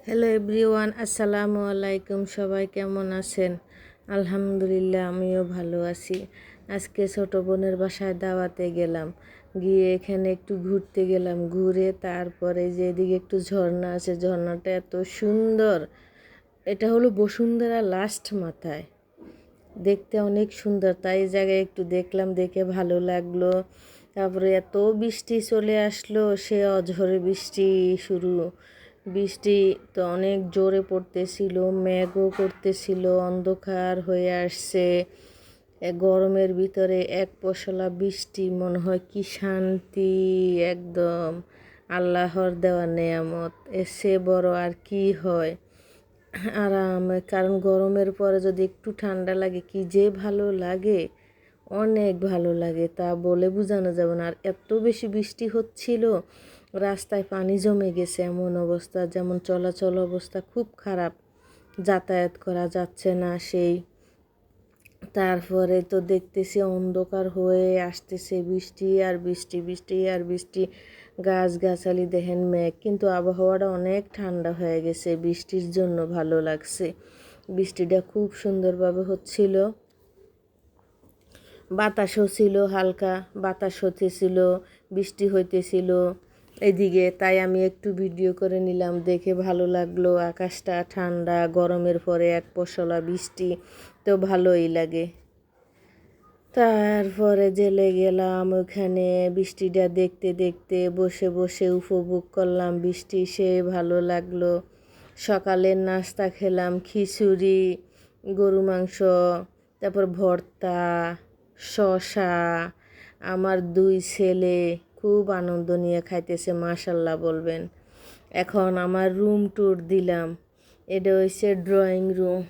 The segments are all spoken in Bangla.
হ্যালো এভরিওয়ান, আসসালামু আলাইকুম। সবাই কেমন আছেন? আলহামদুলিল্লাহ, আমিও ভালো আছি। আজকে ছোট বোনের বাসায় দাওয়াতে গেলাম, গিয়ে এখানে একটু ঘুরতে গেলাম। ঘুরে তারপরে যে এদিকে একটু ঝর্ণা আছে, ঝর্ণাটা এত সুন্দর। এটা হলো বসুন্ধরা লাস্ট মাথায়, দেখতে অনেক সুন্দর। তাই এই জায়গায় একটু দেখলাম, দেখে ভালো লাগলো। তারপরে এত বৃষ্টি চলে আসলো, সে অঝরে বৃষ্টি শুরু। বৃষ্টি তো অনেক জোরে পড়তেছিল, মেঘও করতেছিল, অন্ধকার হয়ে আসছে। গরমের ভিতরে এক পশলা বৃষ্টি, মনে হয় কি শান্তি। একদম আল্লাহর দেওয়া নেয়ামত, এসে বড় আর কি হয়। আরাম, কারণ গরমের পরে যদি একটু ঠান্ডা লাগে কি যে ভালো লাগে, অনেক ভালো লাগে, তা বলে বোঝানো যাবে না। আর এত বেশি বৃষ্টি হচ্ছিল, রাস্তায় পানি জমে গেছে, এমন অবস্থা, যেমন চলাচল অবস্থা খুব খারাপ, যাতায়াত করা যাচ্ছে না সেই। তারপরে তো দেখতেছি অন্ধকার হয়ে আসতেছে, বৃষ্টি আর বৃষ্টি, বৃষ্টি আর বৃষ্টি। গাছগাছালি দেখেন মেঘ, কিন্তু আবহাওয়াটা অনেক ঠান্ডা হয়ে গেছে, বৃষ্টির জন্য ভালো লাগছে। বৃষ্টিটা খুব সুন্দরভাবে হচ্ছিল, বাতাসও ছিল, হালকা বাতাস হতেছিল, বৃষ্টি হইতেছিল এদিকে। তাই আমি একটু ভিডিও করে নিলাম, দেখে ভালো লাগলো। আকাশটা ঠান্ডা, গরমের পরে এক পশলা বৃষ্টি, তো ভালোই লাগে। তারপরে জেলে গেলাম ওখানে, বৃষ্টিটা দেখতে দেখতে বসে বসে উপভোগ করলাম বৃষ্টি, সে ভালো লাগলো। সকালের নাস্তা খেলাম খিচুড়ি, গরু মাংস, তারপর ভর্তা, শসা। আমার দুই ছেলে খুব আনন্দ নিয়ে খাইতেছে, মাশাল্লাহ বলবেন। এখন আমার রুম ট্যুর দিলাম। এটা হচ্ছে ড্রয়িং রুম।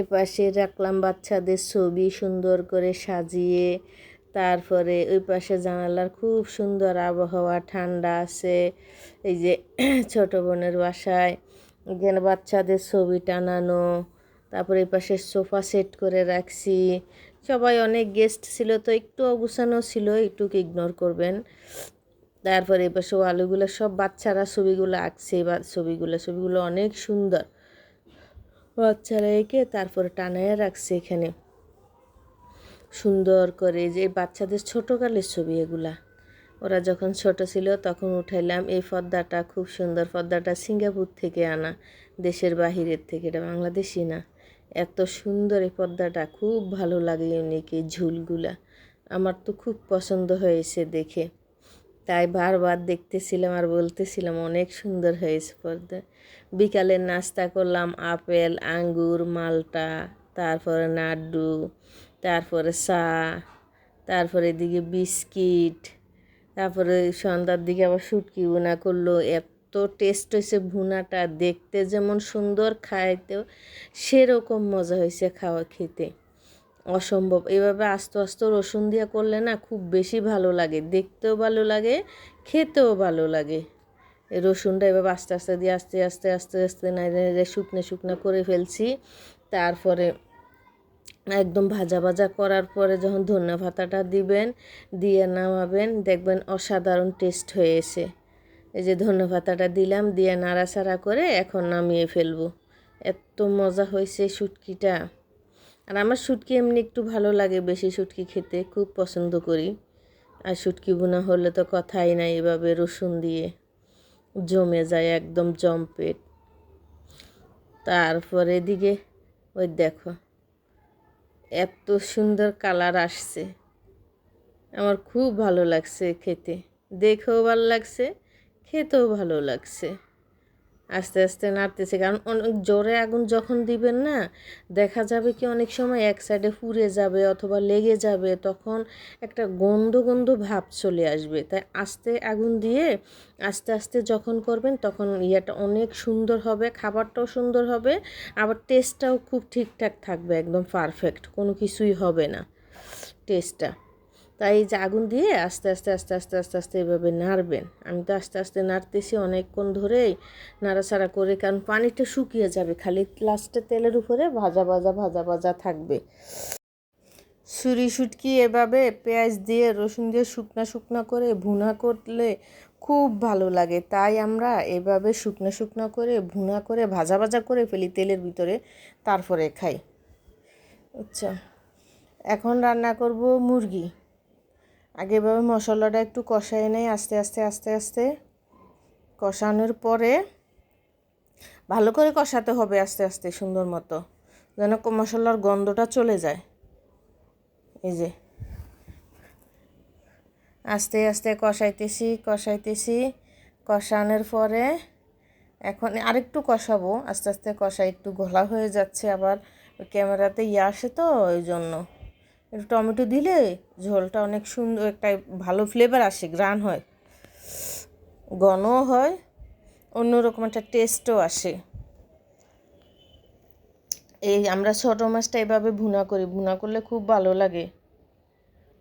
এপাশে রাখলাম বাচ্চাদের ছবি সুন্দর করে সাজিয়ে। তারপরে ওই পাশে জানালার খুব সুন্দর আবহাওয়া, ঠান্ডা আছে। এই যে ছোট বোনের বাসায় এখানে বাচ্চাদের ছবি টানানো। তারপরে এই পাশে সোফা সেট করে রাখছি। সবাই অনেক গেস্ট ছিল, তো একটু অগুছানো ছিল, একটু ইগনোর করবেন। তারপরে এই পাশে আলুগুলো সব বাচ্চারা ছবিগুলো আঁকছে, বা ছবিগুলো অনেক সুন্দর। বাচ্চারা এঁকে তারপরে টানায় রাখছে এখানে সুন্দর করে, যে বাচ্চাদের ছোটোকালের ছবি এগুলা। ওরা যখন ছোট ছিল তখন উঠাইলাম। এই পর্দাটা খুব সুন্দর, পর্দাটা সিঙ্গাপুর থেকে আনা, দেশের বাহিরের থেকে, এটা বাংলাদেশি না। এত সুন্দর এই পর্দাটা, খুব ভালো লাগে, ইউনিক এই ঝুলগুলা। আমার তো খুব পছন্দ হয়েছে দেখে, তাই বারবার দেখতেছিলাম আর বলতেছিলাম অনেক সুন্দর হয়েছে পর্দা। বিকালের নাস্তা করলাম আপেল, আঙ্গুর, মালটা, তারপরে নাড়ু, তারপরে চা, তারপরে এদিকে বিস্কিট। তারপরে সন্ধ্যার দিকে আবার শুটকি ভুনা করলো। এত টেস্ট হয়েছে ভুনাটা, দেখতে যেমন সুন্দর, খাইতেও সেরকম মজা হয়েছে খেতে অসম্ভব। এভাবে আস্তে আস্তে রসুন দিয়ে করলে না খুব বেশি ভালো লাগে, দেখতেও ভালো লাগে, খেতেও ভালো লাগে। এই রসুনটা এভাবে আস্তে আস্তে দিয়ে আস্তে আস্তে আস্তে আস্তে নাড়ে নাড়ে শুকনো শুকনো করে ফেলছি। তারপরে একদম ভাজা ভাজা করার পরে যখন ধনিয়া পাতাটা দিবেন, দিয়ে নামাবেন, দেখবেন অসাধারণ টেস্ট হয়েছে। এই যে ধনিয়া পাতাটা দিলাম, দিয়ে নাড়াচাড়া করে এখন নামিয়ে ফেলবো। এত মজা হয়েছে শুটকিটা। আর আমার শুটকি এমনি একটু ভালো লাগে, বেশি শুটকি খেতে খুব পছন্দ করি। আর শুটকি বোনা হলে তো কথাই নাই, এভাবে রসুন দিয়ে জমে যায়, একদম জমপেট। তারপরে এদিকে ওই দেখো এত সুন্দর কালার আসছে, আমার খুব ভালো লাগছে খেতে, দেখেও ভালো লাগছে, খেতেও ভালো লাগছে। আস্তে আস্তে নাড়তেছে, কারণ অনেক জোরে আগুন যখন দিবেন না, দেখা যাবে কি অনেক সময় এক সাইডে পুড়ে যাবে অথবা লেগে যাবে, তখন একটা গন্ধ গন্ধ ভাব চলে আসবে। তাই আস্তে আগুন দিয়ে আস্তে আস্তে যখন করবেন তখন ইয়েটা অনেক সুন্দর হবে, খাবারটাও সুন্দর হবে, আবার টেস্টটাও খুব ঠিকঠাক থাকবে, একদম পারফেক্ট, কোনো কিছুই হবে না টেস্টটা। তাই এই যে আগুন দিয়ে আস্তে আস্তে আস্তে আস্তে আস্তে আস্তে এভাবে নাড়বেন। আমি তো আস্তে আস্তে নাড়তেছি অনেকক্ষণ ধরেই, নাড়াচাড়া করে, কারণ পানিটা শুকিয়ে যাবে, খালি লাস্টে তেলের উপরে ভাজা ভাজা ভাজা ভাজা থাকবে। ছুরি শুটকি এভাবে পেঁয়াজ দিয়ে রসুন দিয়ে শুকনা শুকনা করে ভুনা করলে খুব ভালো লাগে। তাই আমরা এভাবে শুকনো শুকনো করে ভুনা করে ভাজা ভাজা করে ফেলি তেলের ভিতরে, তারপরে খাই। আচ্ছা, এখন রান্না করব মুরগি। আগে এভাবে মশলাটা একটু কষায় নেই, আস্তে আস্তে আস্তে আস্তে কষানোর পরে ভালো করে কষাতে হবে আস্তে আস্তে, সুন্দর মতো, যেন মশলার গন্ধটা চলে যায়। এই যে আস্তে আস্তে কষাইতেছি। কষানোর পরে এখন আরেকটু কষাবো, আস্তে আস্তে কষাই, একটু ঘোলা হয়ে যাচ্ছে, আবার ক্যামেরাতে আসে তো ওই জন্য। একটু টমেটো দিলে ঝোলটা অনেক সুন্দর, একটা ভালো ফ্লেভার আসে, ঘ্রাণ হয়, ঘনও হয়, অন্যরকম একটা টেস্টও আসে। এই আমরা ছোটো মাছটা এভাবে ভুনা করি, ভুনা করলে খুব ভালো লাগে।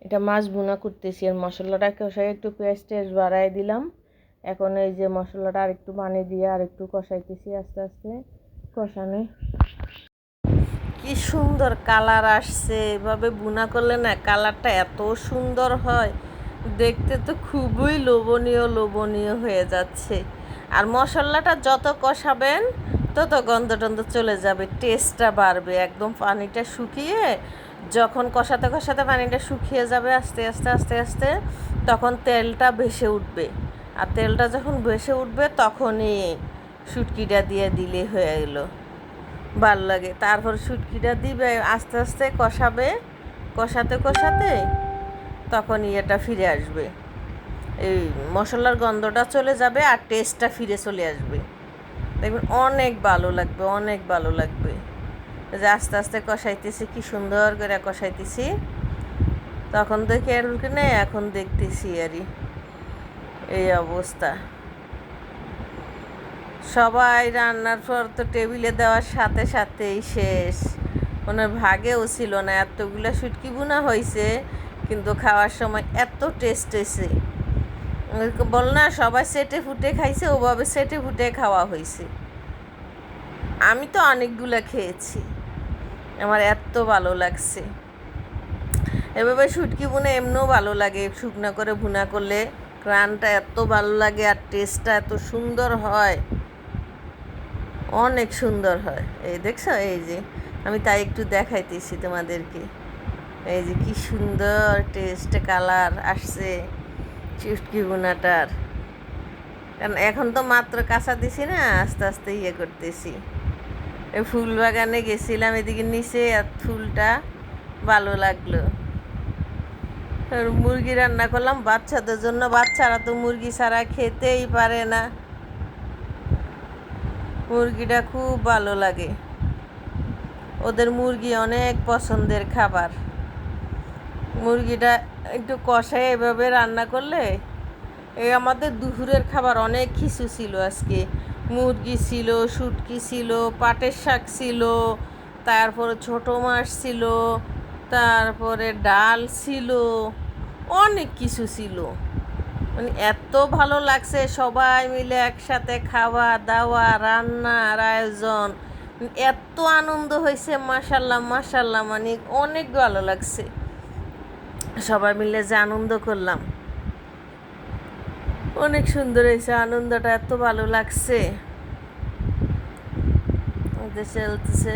এটা মাছ ভুনা করতেছি, আর মশলাটা কষাই একটু পেঁয়াজ টেস্ট বাড়াই দিলাম। এখন এই যে মশলাটা আরেকটু পানি দিয়ে আরেকটু কষাইতেছি, আস্তে আস্তে কষানো। কি সুন্দর কালার আসছে, এভাবে ভুনা করলে না কালারটা এত সুন্দর হয়, দেখতে তো খুবই লোভনীয় হয়ে যাচ্ছে। আর মশলাটা যত কষাবেন তত গন্ধ টন্ধ চলে যাবে, টেস্টটা বাড়বে। একদম পানিটা শুকিয়ে, যখন কষাতে কষাতে পানিটা শুকিয়ে যাবে আস্তে আস্তে আস্তে আস্তে, তখন তেলটা ভেসে উঠবে। আর তেলটা যখন ভেসে উঠবে তখনই শুটকিটা দিয়ে দিলে হয়ে গেল, ভালো লাগে। তারপর শুটকিটা দিবে, আস্তে আস্তে কষাবে, কষাতে কষাতে তখন ইয়েটা ফিরে আসবে, এই মশলার গন্ধটা চলে যাবে আর টেস্টটা ফিরে চলে আসবে, দেখবেন অনেক ভালো লাগবে। যে আস্তে আস্তে কষাইতেছি, কি সুন্দর করে কষাইতেছি, তখন দেখে আর নেই, এখন দেখতেছি আরই এই অবস্থা। সবাই রান্নার পর তো টেবিলে দেওয়ার সাথে সাথেই শেষ, ওনার ভাগেও ছিল না, এতগুলো শুটকি ভুনা হয়েছে, কিন্তু খাওয়ার সময় এত টেস্ট হয়েছে, বল না সবাই সেটে ফুটে খাইছে, ওভাবে সেটে ফুটে খাওয়া হয়েছে। আমি তো অনেকগুলো খেয়েছি, আমার এত ভালো লাগছে। এভাবে শুটকি ভুনা এমনিও ভালো লাগে, শুকনো করে ভুনা করলে ঘ্রাণটা এত ভালো লাগে আর টেস্টটা এত সুন্দর হয়, অনেক সুন্দর হয়। এই দেখছো, এই যে আমি তাই একটু দেখাইতেছি তোমাদেরকে, এই যে কি সুন্দর টেস্ট কালার আসছে শুটকি ভুনাটার। কারণ এখন তো মাত্র কাঁচা দিছি না, আস্তে আস্তে ইয়ে করতেছি। এই ফুল বাগানে গেছিলাম এদিকে নিচে, আর ফুলটা ভালো লাগলো। আর মুরগি রান্না করলাম বাচ্চাদের জন্য, বাচ্চারা তো মুরগি ছাড়া খেতেই পারে না, মুরগিটা খুব ভালো লাগে ওদের, মুরগি অনেক পছন্দের খাবার। মুরগিটা একটু কষায় এভাবে রান্না করলে, এই আমাদের দুপুরের খাবার অনেক কিছু ছিল আজকে। মুরগি ছিল, শুটকি ছিল, পাটের শাক ছিল, তারপরে ছোটো মাছ ছিল, তারপরে ডাল ছিল, অনেক কিছু ছিল। মানে এত ভালো লাগছে, সবাই মিলে একসাথে খাওয়া দাওয়া, রান্নার আয়োজন, এত আনন্দ হয়েছে, মাশাল্লাহ, মানে অনেক ভালো লাগছে। সবাই মিলে যে আনন্দ করলাম, অনেক সুন্দর হয়েছে, আনন্দটা এত ভালো লাগছে। চলতেছে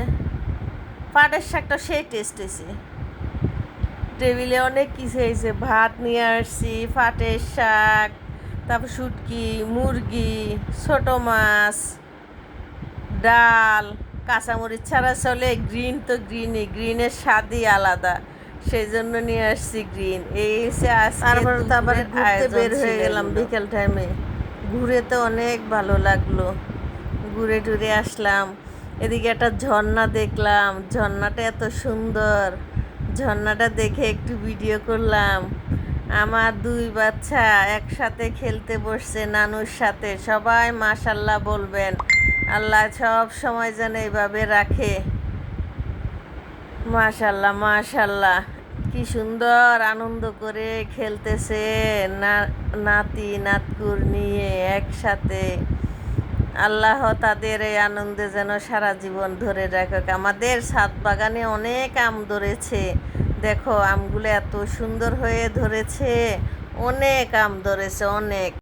পাটের শাকটা সেই টেস্ট হয়েছে, টেবিলে অনেক কিছু হয়েছে, ভাত নিয়ে আসছি, পাটের শাক, তারপর শুটকি, মুরগি, ছোটো মাছ, ডাল, কাঁচামরিচ ছাড়া চলে, গ্রিন তো গ্রিনের স্বাদই আলাদা, সেই জন্য নিয়ে আসছি গ্রিন। এই এসে তারপরে তো আবার ঘুরতে বের হয়ে গেলাম বিকেল টাইমে, ঘুরে তো অনেক ভালো লাগলো, ঘুরে টুরে আসলাম। এদিকে একটা ঝর্ণা দেখলাম, ঝর্ণাটা এত সুন্দর, ঝর্ণাটা দেখে একটু ভিডিও করলাম। আমার দুই বাচ্চা একসাথে খেলতে বসছে নানুর সাথে, সবাই মাশাল্লাহ বলবেন, আল্লাহ সব সময় যেন এইভাবে রাখে। মাশাল্লাহ, কি সুন্দর আনন্দ করে খেলতেছে নাতি নাতকুর নিয়ে একসাথে। আল্লাহ তাদের এই আনন্দে যেন সারা জীবন ধরে রাখুক। আমাদের ছাদ বাগানে অনেক আম ধরেছে, দেখো আমগুলো এত সুন্দর হয়ে ধরেছে, অনেক আম ধরেছে, অনেক।